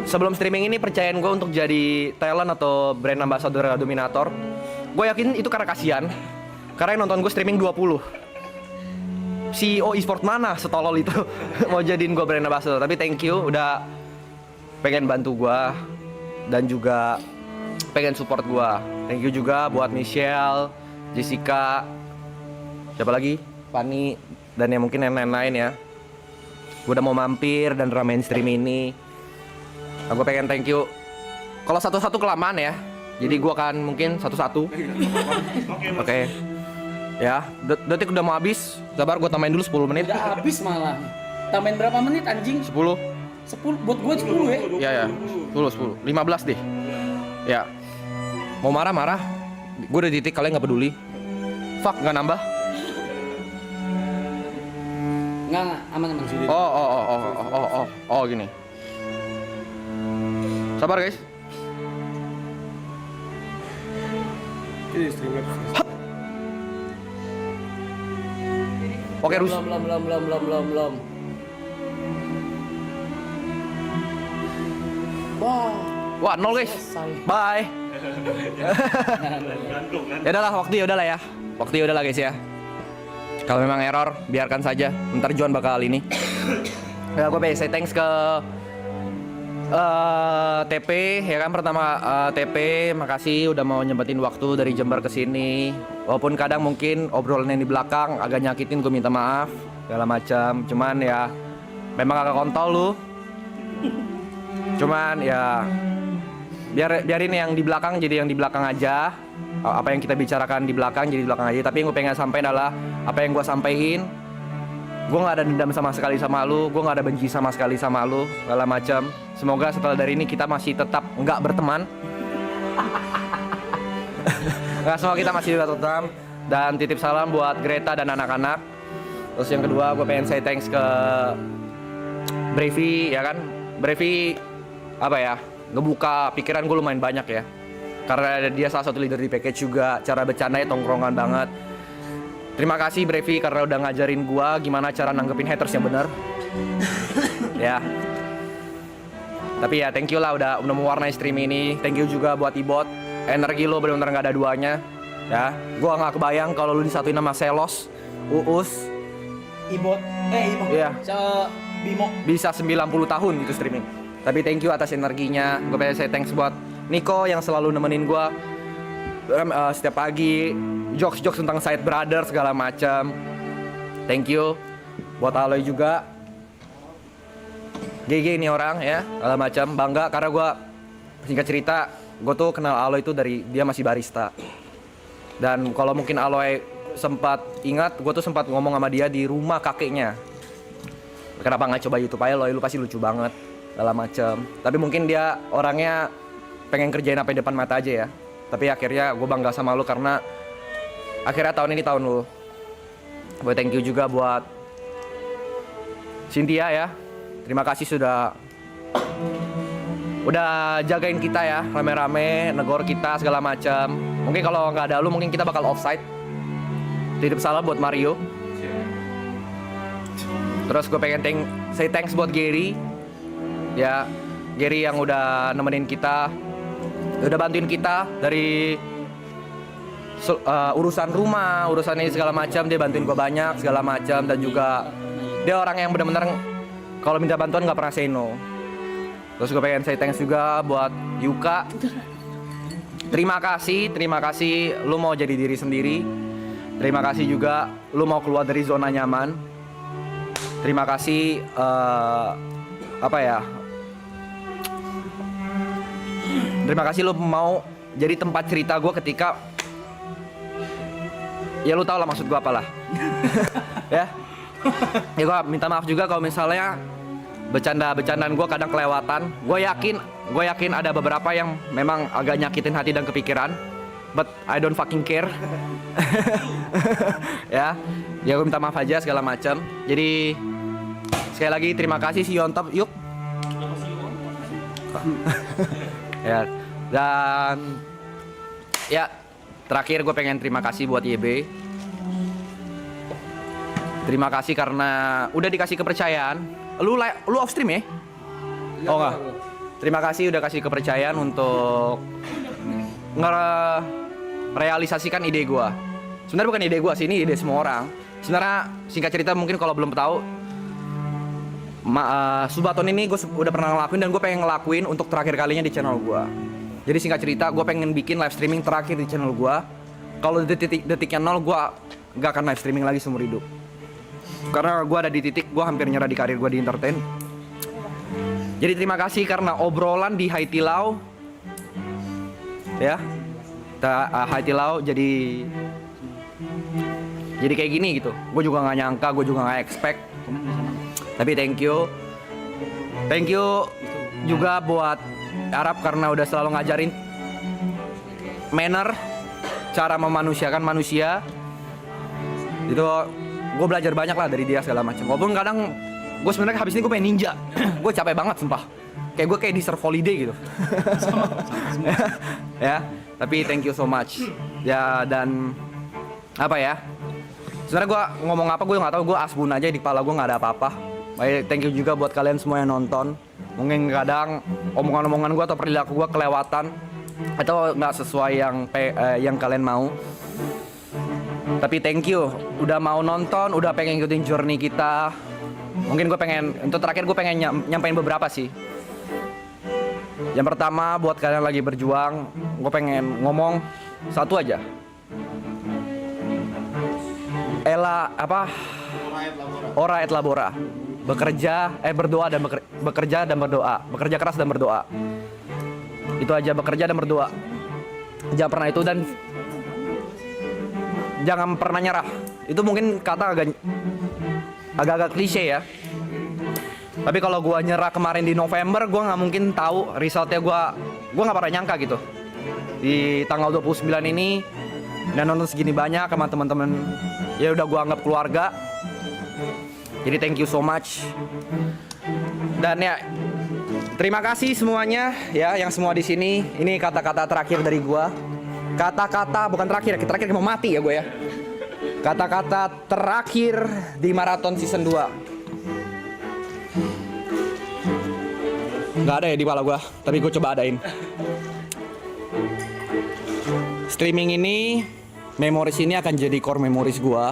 sebelum streaming ini percayain gue untuk jadi talent atau brand ambassador Dominator. Gue yakin itu karena kasihan, karena yang nonton gue streaming 20. CEO e-sport mana setolol itu mau jadiin gue brand ambassador. Tapi thank you udah pengen bantu gue dan juga pengen support gue. Thank you juga buat Michelle, Jessica, siapa lagi, Fanny, dan yang mungkin yang lain-lain ya. Gue udah mau mampir dan ramein stream ini. Aku pengen thank you. Kalau satu-satu kelamaan ya, jadi gue akan mungkin satu-satu. Oke. Ya, detik udah mau habis. Sabar, gue tambahin dulu 10 menit. Udah habis malah. Tambahin berapa menit anjing? 10. 10 buat gue 10 ya. Ya ya, 10. 15 deh. Ya. Mau marah-marah. Gue udah di titik kalian nggak peduli. Fuck, nggak nambah. Enggak, aman sih. Oh, gini. Sabar guys. Oke, Rus. Belum. Wah, 0 guys. Bye. Ya udahlah, waktu ya udahlah guys ya. Kalau memang error, biarkan saja. Ntar Juan bakal ini. Ya, gue pengen say thanks ke TP ya kan, pertama TP makasih udah mau nyempetin waktu dari Jember ke sini. Walaupun kadang mungkin obrolan yang di belakang agak nyakitin, gue minta maaf segala macam. Cuman ya memang agak kontol lu. Cuman ya biarin yang di belakang jadi yang di belakang aja. Apa yang kita bicarakan di belakang jadi di belakang aja. Tapi yang gue pengen sampaikan adalah apa yang gue sampaikan. Gue gak ada dendam sama sekali sama lu, gue gak ada benci sama sekali sama lu, segala macam. Semoga setelah dari ini kita masih tetap nggak berteman. Nah, semua kita masih di Tottenham. Dan titip salam buat Greta dan anak-anak. Terus yang kedua, gue pengen say thanks ke Brevi, ya kan? Brevi, apa ya, ngebuka pikiran gue lumayan banyak ya. Karena dia salah satu leader di package juga, cara bercandanya tongkrongan banget. Terima kasih Brevi karena udah ngajarin gue gimana cara nanggepin haters yang benar. Ya. Tapi ya thank you lah udah mewarnai stream ini. Thank you juga buat Ibot. Energi lo benar-benar nggak ada duanya. Ya, gue nggak kebayang kalau lu disatuin sama Selos, Uus, Ibot. Ibot. Iya. Bimo. Bisa 90 tahun gitu streaming. Tapi thank you atas energinya. Gue pengen say thanks buat Niko yang selalu nemenin gue setiap pagi. Jokes-jokes tentang Side Brother segala macam. Thank you. Buat Aloy juga. GG ini orang ya, segala macam. Bangga karena gue singkat cerita, gue tuh kenal Aloy itu dari dia masih barista. Dan kalau mungkin Aloy sempat ingat, gue tuh sempat ngomong sama dia di rumah kakeknya. Kenapa nggak coba YouTube aja Aloy, lu pasti lucu banget, segala macam. Tapi mungkin dia orangnya pengen kerjain apa di depan mata aja ya. Tapi akhirnya gue bangga sama lu karena akhirnya tahun ini tahun lu. Gue thank you juga buat Cynthia ya. Terima kasih sudah jagain kita ya, rame-rame, negor kita segala macam. Mungkin kalau nggak ada lu, mungkin kita bakal offside. Titip salam buat Mario. Terus gue pengen say thanks buat Gary. Ya, Gary yang udah nemenin kita, udah bantuin kita dari urusan rumah, urusan ini segala macam. Dia bantuin gue banyak segala macam dan juga dia orang yang benar-benar kalau minta bantuan nggak pernah say no. Terus gue pengen say thanks juga buat Yuka. Terima kasih lu mau jadi diri sendiri. Terima kasih juga lu mau keluar dari zona nyaman. Terima kasih terima kasih lu mau jadi tempat cerita gue ketika ya lu tau lah maksud gue apalah. Ya gue minta maaf juga kalau misalnya bercandaan gue kadang kelewatan. Gue yakin ada beberapa yang memang agak nyakitin hati dan kepikiran, but I don't fucking care. ya gue minta maaf aja segala macam. Jadi sekali lagi terima kasih si Yontop yuk. Ya dan ya terakhir gue pengen terima kasih buat YB. Terima kasih karena udah dikasih kepercayaan. Lu off stream ya? Oh enggak. Terima kasih udah kasih kepercayaan untuk ngerealisasikan ide gua. Sebenarnya bukan ide gua sih, ini ide semua orang. Sebenarnya singkat cerita mungkin kalau belum tahu Subaton ini gue udah pernah ngelakuin dan gue pengen ngelakuin untuk terakhir kalinya di channel gua. Jadi singkat cerita gue pengen bikin live streaming terakhir di channel gua. Kalau detiknya 0 gua gak akan live streaming lagi seumur hidup. Karena gue ada di titik gue hampir nyerah di karir gue di entertain. Jadi terima kasih karena obrolan di Haitilau ya, Haitilau jadi kayak gini gitu. Gue juga nggak nyangka, gue juga nggak expect. Tapi thank you juga buat Arab karena udah selalu ngajarin manner, cara memanusiakan manusia. Itu gue belajar banyak lah dari dia segala macam. Walaupun kadang gue sebenarnya habis ini gue pengen ninja. Gue capek banget sumpah. Kayak gue kayak di surf holiday gitu. Ya, tapi thank you so much. Ya dan apa ya? Sebenarnya gue ngomong apa gue nggak tahu. Gue asbun aja di kepala gue nggak ada apa-apa. Baik, thank you juga buat kalian semua yang nonton. Mungkin kadang omongan-omongan gue atau perilaku gue kelewatan atau nggak sesuai yang kalian mau. Tapi thank you udah mau nonton, udah pengen ikutin journey kita. Mungkin gue pengen, untuk terakhir gue pengen nyampein beberapa sih. Yang pertama buat kalian lagi berjuang, gue pengen ngomong satu aja. Ora et labora. Bekerja dan berdoa. Bekerja keras dan berdoa. Itu aja, bekerja dan berdoa. Jangan pernah itu dan jangan pernah nyerah. Itu mungkin kata agak klise ya. Tapi kalau gue nyerah kemarin di November, gue nggak mungkin tahu resultnya. Gue nggak pernah nyangka gitu. Di tanggal 29 ini udah nonton segini banyak sama teman-teman ya udah gua anggap keluarga. Jadi thank you so much. Dan ya terima kasih semuanya ya yang semua di sini. Ini kata-kata terakhir dari gua. Kata-kata bukan terakhir, terakhir mau mati ya gue ya. Kata-kata terakhir di Marathon Season 2. Nggak ada ya di kepala gue, tapi gue coba adain. Streaming ini, memories ini akan jadi core memories gue.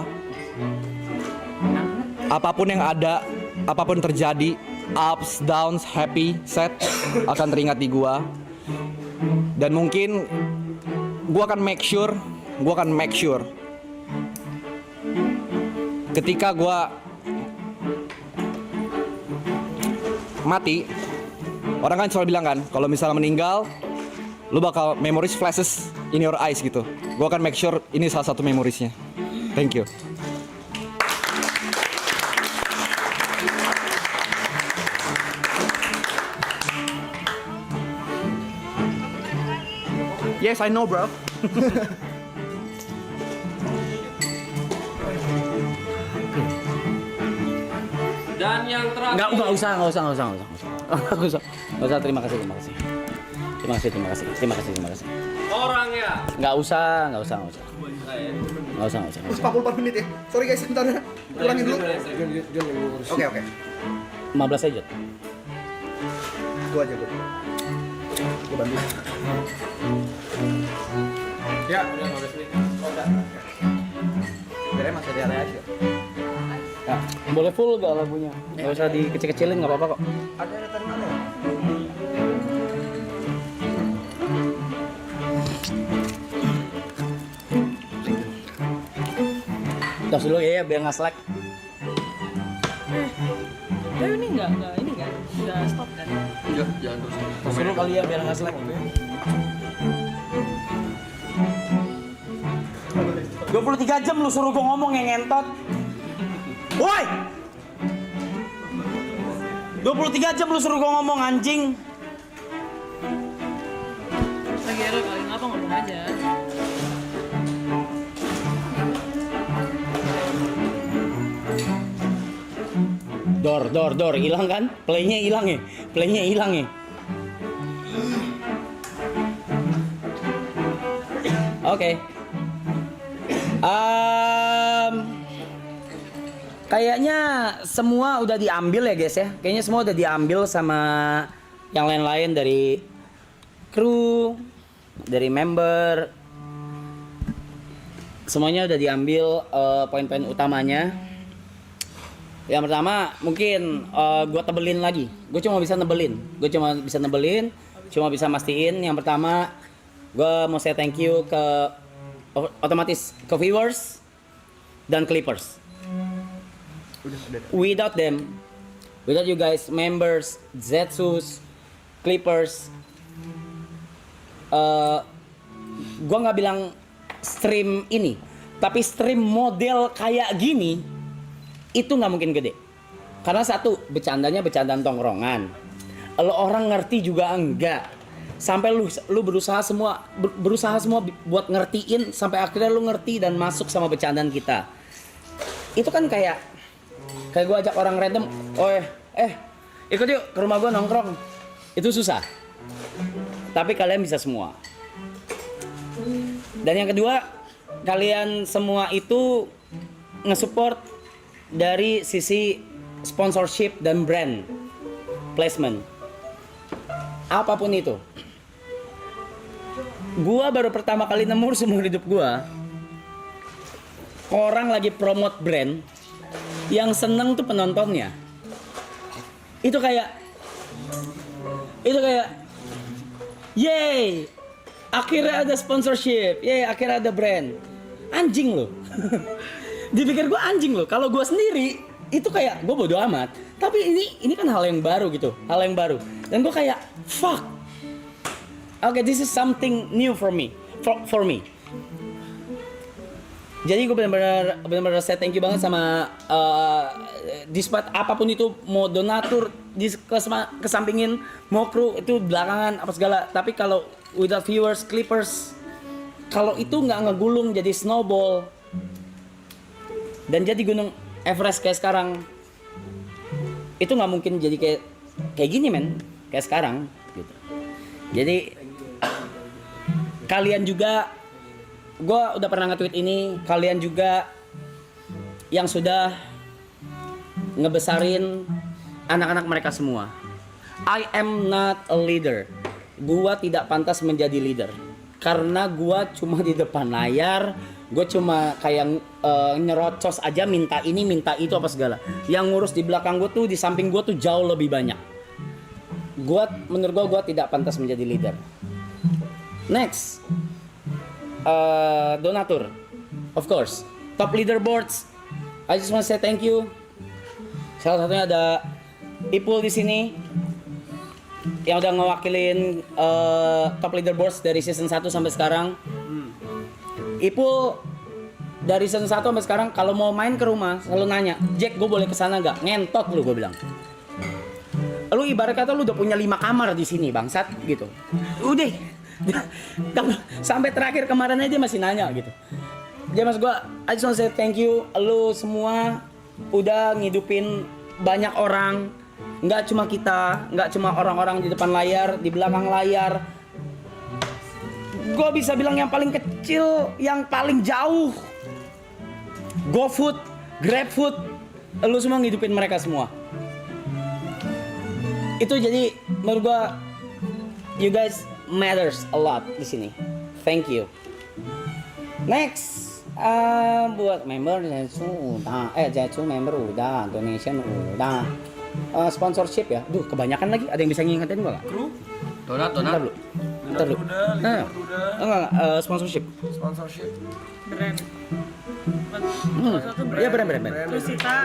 Apapun yang ada, apapun terjadi, ups, downs, happy, sad, akan teringat di gue. Dan mungkin gue akan make sure ketika gue mati, orang kan selalu bilang kan, kalau misalnya meninggal, lu bakal memories flashes in your eyes gitu. Gue akan make sure ini salah satu memoriesnya. Thank you. Yes, I know, bro. Dan yang terakhir. Nggak usah. Terima kasih. Orangnya. Nggak usah. 44 menit ya. Sorry guys, bentar ya. Kurangin dulu. Oke. 15 aja. Gua aja gua. Gua bantu. Ya, udah 15 menit. Kira masih ada aja. Ya, boleh full gak lagunya? Nggak usah dikecil-kecilin, nggak apa-apa kok. Ada terminal. Tos dulu ya, biar nggak slack. Tapi ini enggak stop kan? Jangan terus. Tos dulu kali ya, biar nggak slack. 23 jam lu suruh gue ngomong yang ngentot. Woi! 23 jam lu suruh gue ngomong anjing. Lagi ada kali ngapa ngomong aja. Dor, hilang kan? Playnya hilang ya? Oke. Kayaknya semua udah diambil ya guys ya. Kayaknya semua udah diambil sama yang lain-lain dari kru, dari member. Semuanya udah diambil poin-poin utamanya. Yang pertama mungkin gue tebelin lagi. Gue cuma bisa nebelin, cuma bisa mastiin. Yang pertama gue mau say thank you ke otomatis ke viewers dan clippers. Without you guys, members, Zetsus, clippers, gue nggak bilang stream ini, tapi stream model kayak gini itu nggak mungkin gede. Karena satu, bercandaan tongkrongan. Lo orang ngerti juga enggak. Sampai lu berusaha semua buat ngertiin sampai akhirnya lu ngerti dan masuk sama bercandaan kita. Itu kan kayak gue ajak orang random, ikut yuk ke rumah gue nongkrong. Itu susah. Tapi kalian bisa semua. Dan yang kedua, kalian semua itu nge-support dari sisi sponsorship dan brand placement. Apapun itu. Gua baru pertama kali nemu seumur hidup gua orang lagi promote brand yang seneng tuh penontonnya. Itu kayak yay, akhirnya ada sponsorship, yay, akhirnya ada brand. Anjing loh. Dipikir gue anjing loh. Kalau gue sendiri itu kayak gue bodo amat. Tapi ini kan hal yang baru gitu, Dan gue kayak fuck. Okay, this is something new for me. Jadi gue benar-benar say thank you banget sama despite apapun itu, mau donatur kesampingin, mau kru itu belakangan apa segala. Tapi kalau without viewers, clippers, kalau itu nggak ngegulung jadi snowball dan jadi gunung Everest kayak sekarang, itu nggak mungkin jadi kayak gini men, kayak sekarang gitu. Jadi kalian juga, gue udah pernah nge-tweet ini, kalian juga yang sudah ngebesarin anak-anak mereka semua. I am not a leader. Gua tidak pantas menjadi leader karena gua cuma di depan layar, gua cuma kayak nyerocos aja, minta ini minta itu apa segala. Yang ngurus di belakang gua tuh, di samping gua tuh jauh lebih banyak. Menurut gua tidak pantas menjadi leader. Next, donatur, of course, top leaderboards. I just want to say thank you. Salah satunya ada Ipul di sini yang udah ngewakilin top leaderboards dari season 1 sampai sekarang. Ipul dari season 1 sampai sekarang kalau mau main ke rumah selalu nanya, "Jack, gue boleh kesana gak?" Ngentot lu, gue bilang. Lu ibarat kata lu udah punya 5 kamar di sini, bangsat gitu. Udah. Sampai terakhir kemarin aja masih nanya gitu. Jadi mas gue, I just want to say thank you. Lu semua udah ngidupin banyak orang. Nggak cuma kita, nggak cuma orang-orang di depan layar, di belakang layar. Gue bisa bilang yang paling kecil, yang paling jauh. GoFood, GrabFood, lu semua ngidupin mereka semua. Itu jadi menurut gue, you guys matters a lot di sini. Thank you. Next. Buat member Zetsu member udah, donation udah, sponsorship ya. Duh, kebanyakan lagi. Ada yang bisa ngingetin gua nggak? Donat. Bentar dulu. Enggak, sponsorship. Brand. Iya brand. Krusita.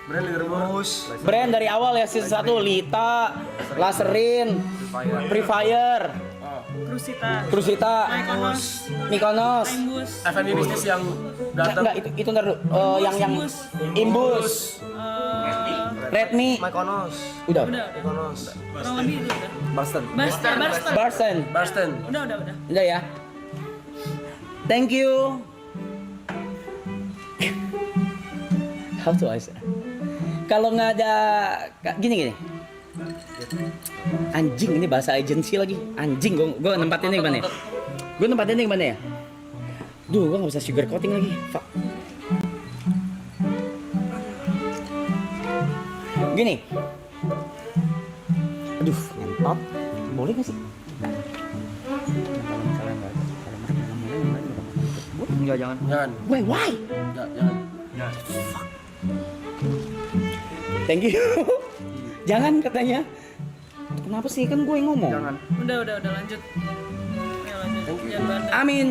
Brand leaderboard. Brand dari awal ya season 1, Lita, Laserin, Free Fire, Krusita, Mykonos. F&B bisnis yang datang. Enggak, itu ntar dulu. Yang Imbus, Redmi, Mykonos. udah. Kurang lebih itu udah. Barsten. Udah. Udah ya. Thank you. How to I say? Kalau nggak ada gini. Anjing, ini bahasa agensi lagi. Anjing, gue nempatinnya gimana ya? Duh, gue nggak bisa sugar coating lagi. Fuck. Gini. Aduh, ngentot. Boleh nggak sih? Enggak, jangan. Why? Jangan. Thank you. Jangan katanya. Kenapa sih, kan gue yang ngomong? Jangan. Udah lanjut. Ayo lanjut. Jangan bandel. Amin.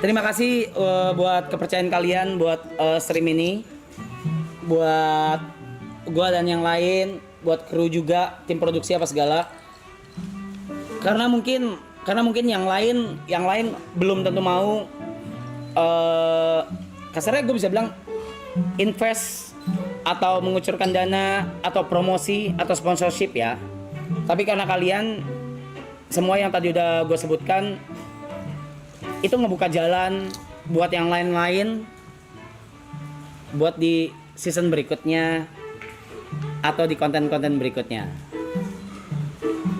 Terima kasih buat kepercayaan kalian buat stream ini. Buat gua dan yang lain, buat kru juga, tim produksi apa segala. Karena mungkin yang lain belum tentu mau kasarnya gue bisa bilang invest atau mengucurkan dana atau promosi atau sponsorship ya. Tapi karena kalian semua yang tadi udah gue sebutkan itu ngebuka jalan buat yang lain-lain, buat di season berikutnya atau di konten-konten berikutnya.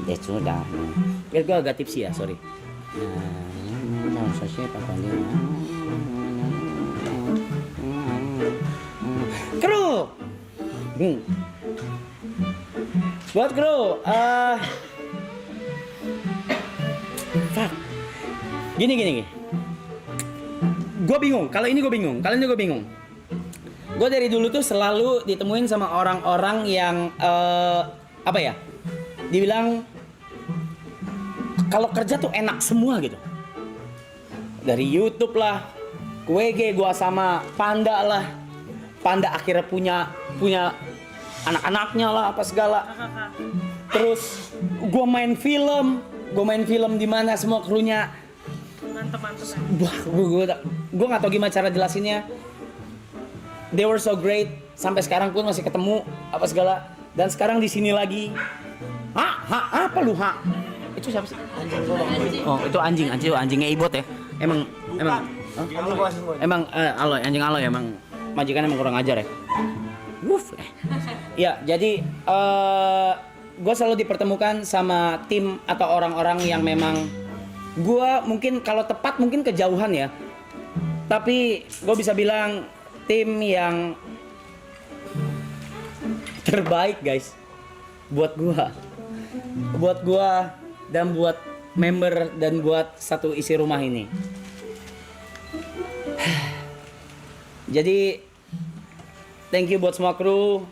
Ya sudah. Ya gue agak tipsy ya, sorry. Kru. Buat kru, fuck. Gini. Gue bingung. Kali ini gue bingung. Gue dari dulu tuh selalu ditemuin sama orang-orang yang apa ya? Dibilang kalau kerja tuh enak semua gitu. Dari YouTube lah, WG gua sama Panda lah. Panda akhirnya punya anak-anaknya lah apa segala. Terus gua main film di mana semua krunya Mantep. Gue nggak tahu gimana cara jelasinnya. They were so great, sampai sekarang pun masih ketemu apa segala. Dan sekarang di sini lagi. Apa lu Itu siapa sih? Oh, itu anjingnya Ibot ya. Emang aloy, anjing aloy emang majikan emang kurang ajar ya. Wuff. Ya, jadi gue selalu dipertemukan sama tim atau orang-orang yang memang gue mungkin kalau tepat mungkin kejauhan ya. Tapi gue bisa bilang tim yang terbaik guys buat gua dan buat member dan buat satu isi rumah ini. Jadi thank you buat semua kru.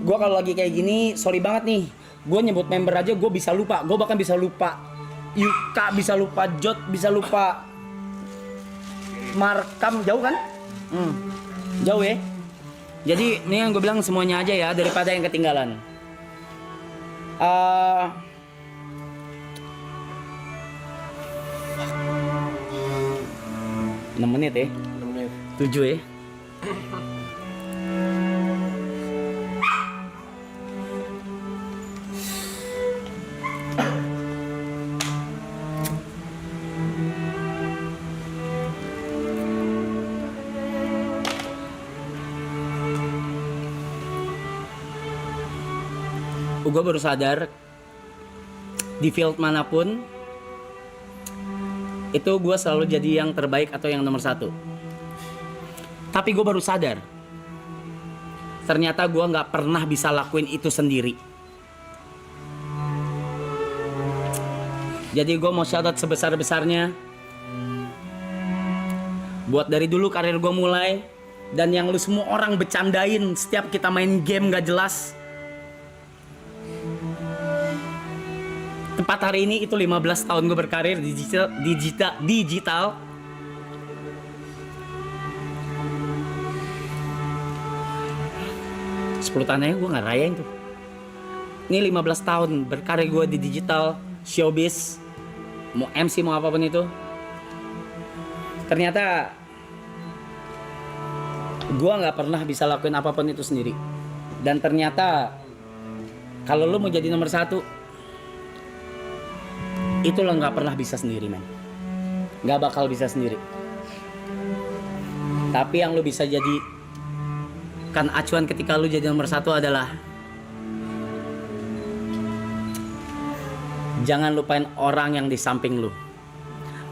Gua kalau lagi kayak gini sorry banget nih, gua nyebut member aja gua bisa lupa, gua bahkan bisa lupa Yuka, bisa lupa Jot, bisa lupa Markam. Jauh kan? Jauh ya. Jadi ini yang gue bilang semuanya aja ya daripada yang ketinggalan. 6 menit ya. 6 menit. 7 ya. Gue baru sadar di field manapun itu gue selalu jadi yang terbaik atau yang nomor 1. Tapi gue baru sadar ternyata gue nggak pernah bisa lakuin itu sendiri. Jadi gue mau shout out sebesar-besarnya buat dari dulu karir gue mulai dan yang lu semua orang bercandain setiap kita main game gak jelas. Tepat hari ini itu 15 tahun gue berkarir di digital. Sepuluh tahun aja gue gak rayain tuh. Ini 15 tahun berkarir gue di digital, showbiz, mau MC mau apapun itu. Ternyata gue gak pernah bisa lakuin apapun itu sendiri. Dan ternyata kalau lu mau jadi nomor 1, itu lo nggak pernah bisa sendiri, men. Nggak bakal bisa sendiri. Tapi yang lo bisa jadi kan acuan ketika lo jadi nomor 1 adalah jangan lupain orang yang di samping lo.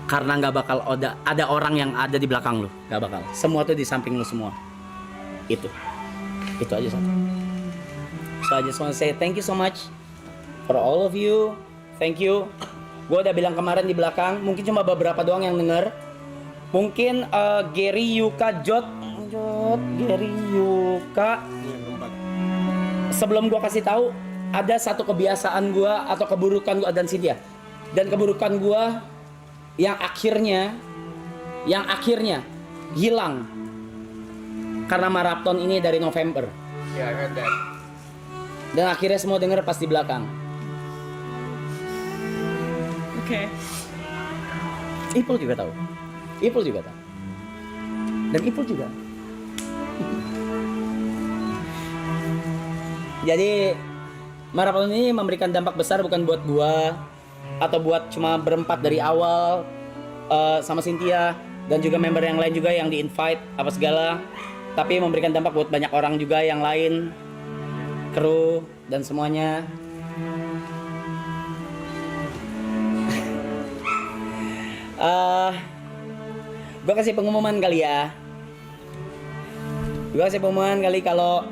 Karena nggak bakal ada orang yang ada di belakang lo. Nggak bakal. Semua tuh di samping lo semua. Itu aja satu. So I just want to say thank you so much for all of you. Thank you. Gue udah bilang kemarin di belakang, mungkin cuma beberapa doang yang denger. Mungkin Gary, Yuka, Jot, Gary, Yuka. Sebelum gue kasih tahu, ada satu kebiasaan gue atau keburukan gue dan Cynthia. Dan keburukan gue yang akhirnya hilang karena maraton ini dari November. Yeah, I heard that. Dan akhirnya semua denger pas di belakang. Oke. Ipul juga tahu. Dan Ipul juga. Jadi maraton ini memberikan dampak besar bukan buat gua atau buat cuma berempat dari awal sama Cynthia dan juga member yang lain juga yang di-invite apa segala, tapi memberikan dampak buat banyak orang juga yang lain, kru dan semuanya. Gue kasih pengumuman kali ya. Kalau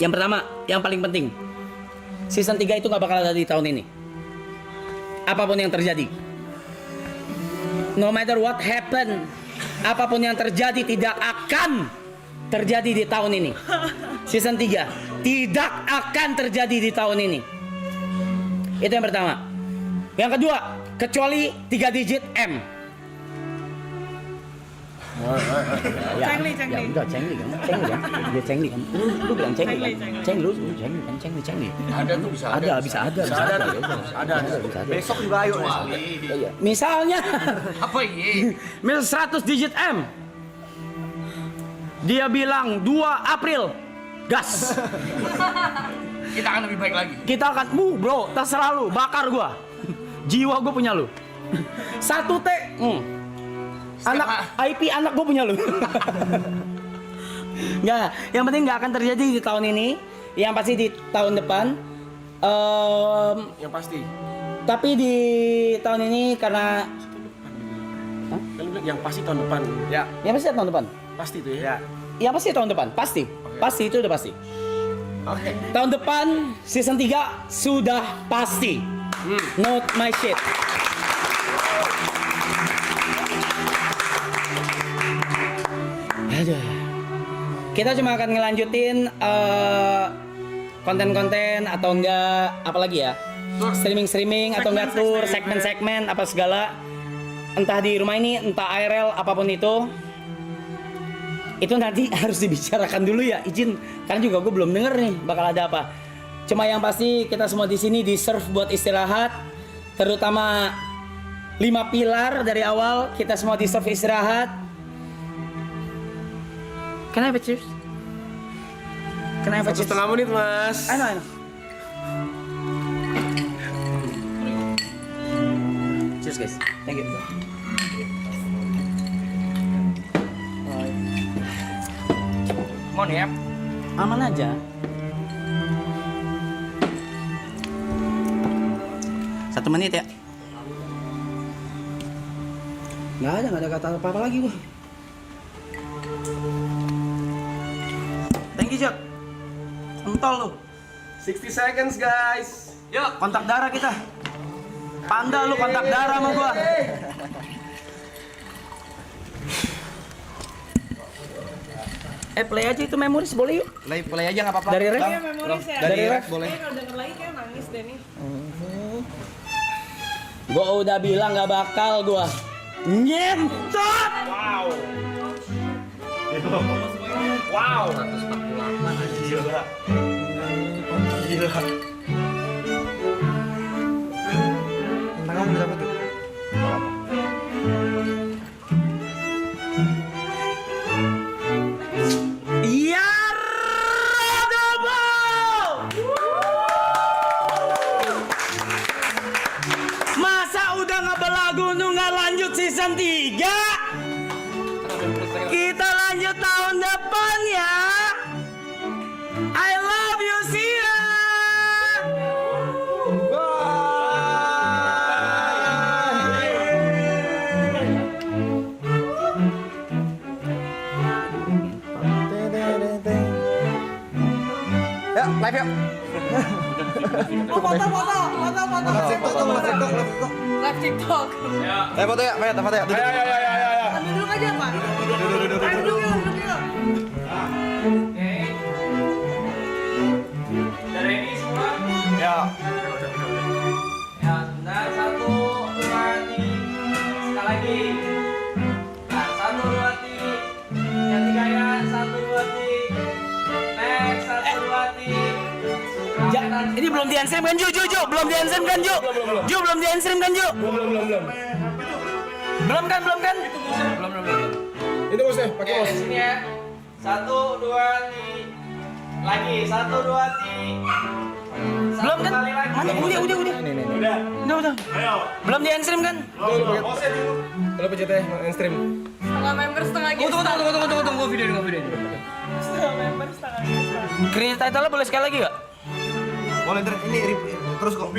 yang pertama, yang paling penting, season 3 itu gak bakal ada di tahun ini. Apapun yang terjadi, no matter what happen, apapun yang terjadi tidak akan terjadi di tahun ini. Season 3 tidak akan terjadi di tahun ini. Itu yang pertama. Yang kedua, kecuali 3 digit M. Cengli. Ya udah cengli kan. Dia cengli kan. Lu bilang cengli kan. Cengli. Ada tuh bisa Bisa ada. Besok juga ayo. Iya. Misalnya Apa ini? misal 100 digit M. Dia bilang 2 April. gas. Kita akan lebih baik lagi. Kita akan, bro, terserah lu, bakar gua. Jiwa gua punya lu. 1T, anak IP anak gua punya lu. Nggak, yang penting nggak akan terjadi di tahun ini. Yang pasti di tahun depan. Yang pasti. Tapi di tahun ini karena Kan lu bilang yang pasti tahun depan. Ya. yang pasti tahun depan. Pasti tuh ya. Yang pasti tahun depan, pasti. Pasti itu udah pasti. Oke. Tahun depan season 3 sudah pasti. Not my shit. Aduh. Kita cuma akan ngelanjutin konten-konten atau enggak apalagi ya? Streaming atau enggak tour, segmen-segmen apa segala. Entah di rumah ini, entah IRL apapun itu nanti harus dibicarakan dulu ya, izin. Karena juga gue belum denger nih bakal ada apa. Cuma yang pasti kita semua di sini deserve buat istirahat, terutama 5 pilar dari awal kita semua deserve istirahat. Can I have a cheers? Can I have a cheers? 1,5 menit, Mas. I know. Cheers guys, thank you. Come on ya. Aman aja. 1 menit ya. Nggak ada kata apa-apa lagi gua. Thank you, Jok. Kontol lu. 60 seconds, guys. Yuk, kontak darah kita. Panda lu kontak darah sama gua. Play aja itu memoris boleh yuk. Play aja nggak apa-apa. Dari ref. Iya, memoris ya. Dari ref boleh. Kayaknya kalau denger lagi kayak nangis deh nih. Gua udah bilang nggak bakal gua. Nyentot. Wow. 148 aja. Gila. Tangan berapa tuh? Ya double. Masa udah ngebelagu nggak lanjut season 3? Kita lanjut tahun depan ya. I love you, Sia. Ya, live yuk. Oh, foto. Live TikTok. Live foto ya, foto ya. Duduk. Ambil dulu aja, Pak. Ayo duduk yuk. Udah ready semua? Ya. Ya, sebentar. 1, 2, 3. Sekali lagi. Nah, 1, 2, 3. Yang 3 ya. 1, 2, 3. Next, 1, 2, 3. Ini belum di stream kan Ju? Belum di stream kan Ju? Ju belum di stream kan Ju? Belum kan? Belum. Itu bosnya, pakai bos. Sini ya. 1, 2, 3. Lagi 1, 2, 3. Belum kan? Mana? Udah. Ayo. Belum di stream kan? Kalau pencetnya mainstream. Setengah member, setengah guest. Tunggu video ini. Setengah member, setengah guest. Create title boleh sekali lagi gak? Boleh ini terus kok.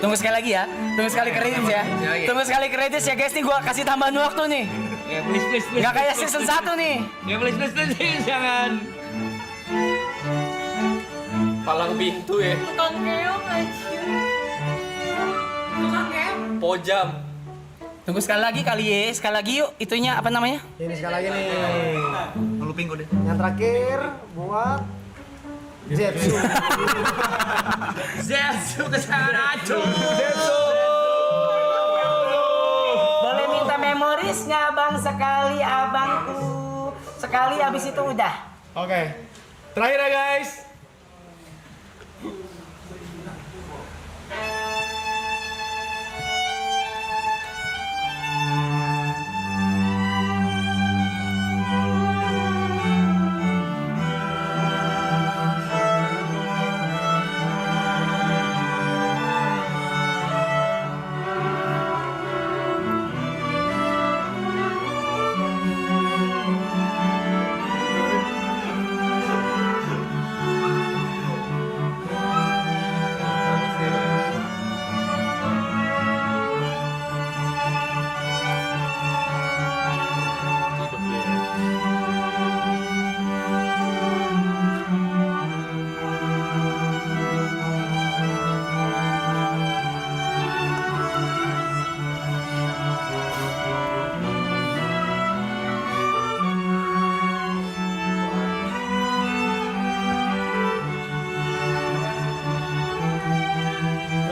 Tunggu sekali lagi ya. Tunggu sekali kredit ya. Tunggu sekali kredit ya guys nih, gua kasih tambahan waktu nih. Ya please. Gak kayak season 1 nih. Ya please jangan. Palang pintu ya. Tukang keong aja. Tukang keong. Pojam. Tunggu sekali lagi kali ya. Sekali lagi yuk. Itunya apa namanya? Ini sekali lagi nih. Ngelupin kode. Yang terakhir buat Zetsu. Zetsu kesana acuh. Boleh minta memorisnya bang sekali abangku. Sekali habis itu udah. Oke. Terakhir ya guys.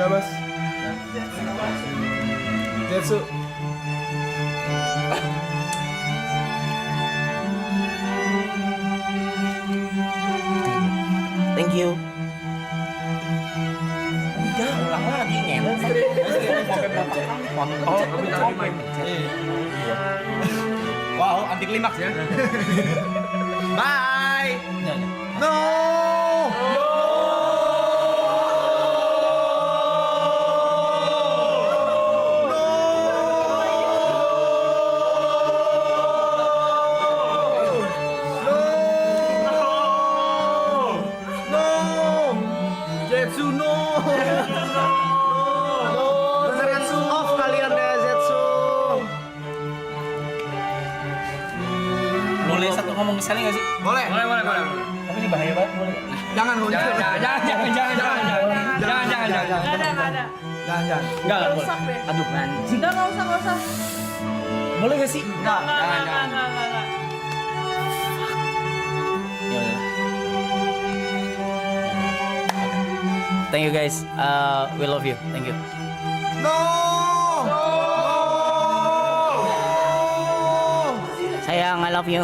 Mas. Jetsu. Thank you. Udah, ulang lagi ngeler. Wow, anti klimaks ya. Bye. No. Zetsu no. Zetsu off kalian deh Zetsu. Boleh satu ngomong sekali nggak sih? Boleh. Tapi ini bahaya banget, boleh. Jangan. Nggak ada. Enggak, boleh. Rusak deh. Aduh, anjing. Nggak usah. Boleh nggak sih? Nggak. Ya udah. Thank you guys. We love you. Thank you. No. Sayang, I love you.